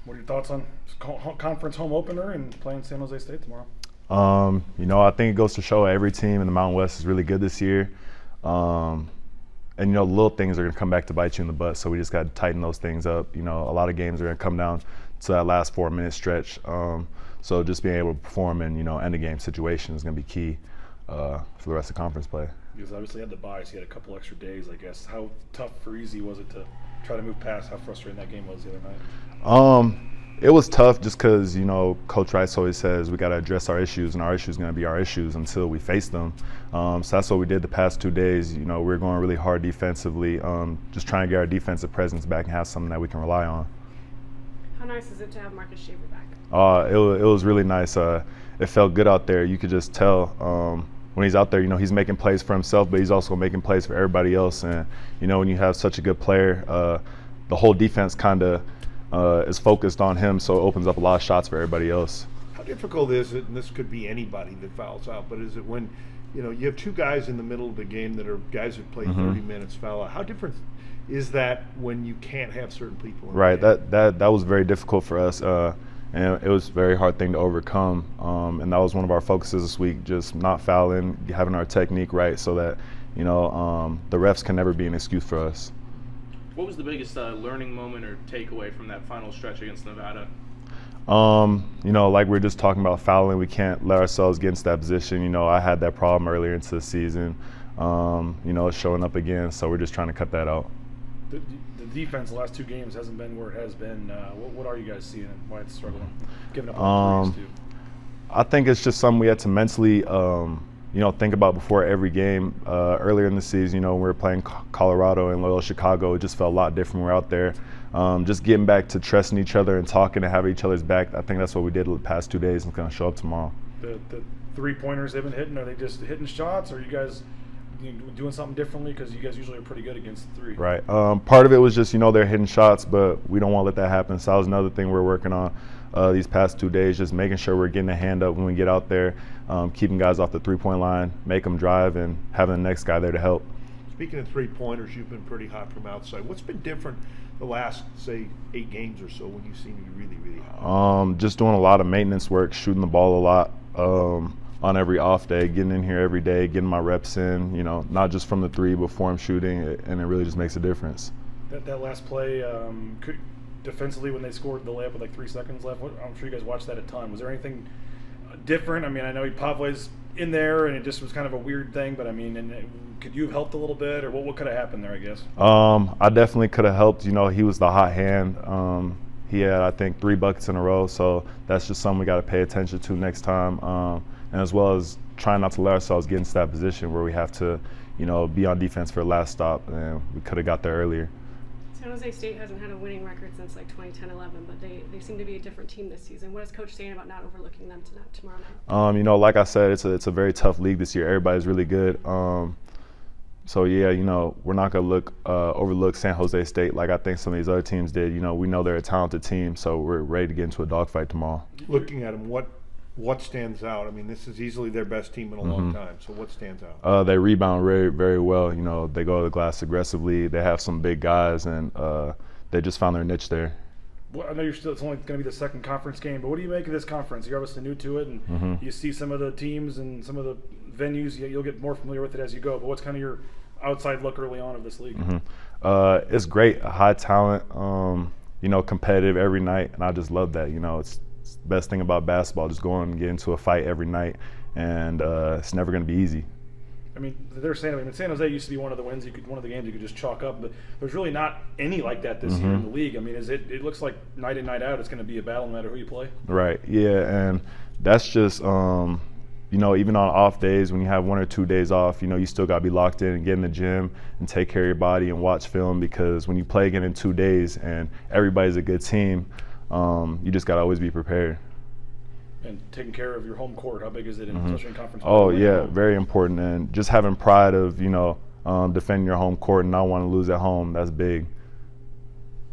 What are your thoughts on conference home opener and playing San Jose State tomorrow? I think it goes to show every team in the Mountain West is really good this year. Little things are going to come back to bite you in the butt, so we just got to tighten those things up. A lot of games are going to come down to that last 4-minute stretch. So just being able to perform in, end-of-game situations is going to be key for the rest of conference play. Because obviously you had the bye, so you had a couple extra days, I guess. How tough or easy was it to try to move past how frustrating that game was the other night? It was tough just because, Coach Rice always says we got to address our issues, and our issues are going to be our issues until we face them. So that's what we did the past 2 days. We were going really hard defensively, just trying to get our defensive presence back and have something that we can rely on. How nice is it to have Marcus Shaver back? It was really nice. It felt good out there. You could just tell when he's out there, he's making plays for himself, but he's also making plays for everybody else. And, when you have such a good player, the whole defense kind of is focused on him, so it opens up a lot of shots for everybody else. How difficult is it, and this could be anybody that fouls out, but is it when you have two guys in the middle of the game that are guys that play 30 minutes foul out? How different is that when you can't have certain people in Right, the game? that was very difficult for us, and it was a very hard thing to overcome, and that was one of our focuses this week, just not fouling, having our technique right so that the refs can never be an excuse for us. What was the biggest learning moment or takeaway from that final stretch against Nevada? Like we were just talking about fouling, we can't let ourselves get into that position. I had that problem earlier into the season. It's showing up again, so we're just trying to cut that out. The defense the last 2 games hasn't been where it has been. What are you guys seeing and why it's struggling? Giving up on threes, too. I think it's just something we had to mentally think about before every game. Earlier in the season, we were playing Colorado and Loyola Chicago. It just felt a lot different. We're out there. Just getting back to trusting each other and talking and having each other's back. I think that's what we did the past 2 days and it's going to show up tomorrow. The 3-pointers they've been hitting, are they just hitting shots, or are you guys doing something differently? Because you guys usually are pretty good against the 3. Right. Part of it was just, they're hitting shots, but we don't want to let that happen. So that was another thing we're working on these past 2 days, just making sure we're getting a hand up when we get out there, keeping guys off the 3-point line, make them drive, and having the next guy there to help. Speaking of 3-pointers, you've been pretty hot from outside. What's been different the last, say, 8 games or so when you seem to be really, really hot? Just doing a lot of maintenance work, shooting the ball a lot on every off day, getting in here every day, getting my reps in, not just from the 3, but form shooting, and it really just makes a difference. That last play, defensively when they scored the layup with like 3 seconds left, I'm sure you guys watched that a ton. Was there anything different? I mean, I know Pavle's in there, and it just was kind of a weird thing, but I mean, could you have helped a little bit, or what could have happened there, I guess? I definitely could have helped. He was the hot hand. He had, I think, 3 buckets in a row, so that's just something we got to pay attention to next time, and as well as trying not to let ourselves get into that position where we have to, be on defense for the last stop, and we could have got there earlier. San Jose State hasn't had a winning record since like 2010-11, but they seem to be a different team this season. What is Coach saying about not overlooking them tomorrow night? Like I said, it's a very tough league this year. Everybody's really good. So yeah, we're not gonna overlook San Jose State like I think some of these other teams did. We know they're a talented team, so we're ready to get into a dogfight tomorrow. Looking at them, what stands out? I mean, this is easily their best team in a long time. So what stands out? They rebound very, very well. They go to the glass aggressively. They have some big guys, and they just found their niche there. Well, I know it's only going to be the second conference game, but what do you make of this conference? You're obviously new to it, and you see some of the teams and some of the venues. You'll get more familiar with it as you go. But what's kind of your outside look early on of this league? It's great, high talent, competitive every night, and I just love that. It's the best thing about basketball, just going and get into a fight every night, and it's never going to be easy. I mean, San Jose used to be one of the games you could just chalk up, but there's really not any like that this year in the league. I mean, it looks like night in, night out, it's going to be a battle no matter who you play. Right, yeah, and that's just, even on off days when you have 1 or 2 days off, you still got to be locked in and get in the gym and take care of your body and watch film, because when you play again in 2 days and everybody's a good team, you just got to always be prepared. And taking care of your home court, how big is it, especially in conference? Oh, yeah, very important. And just having pride of, defending your home court and not want to lose at home, that's big.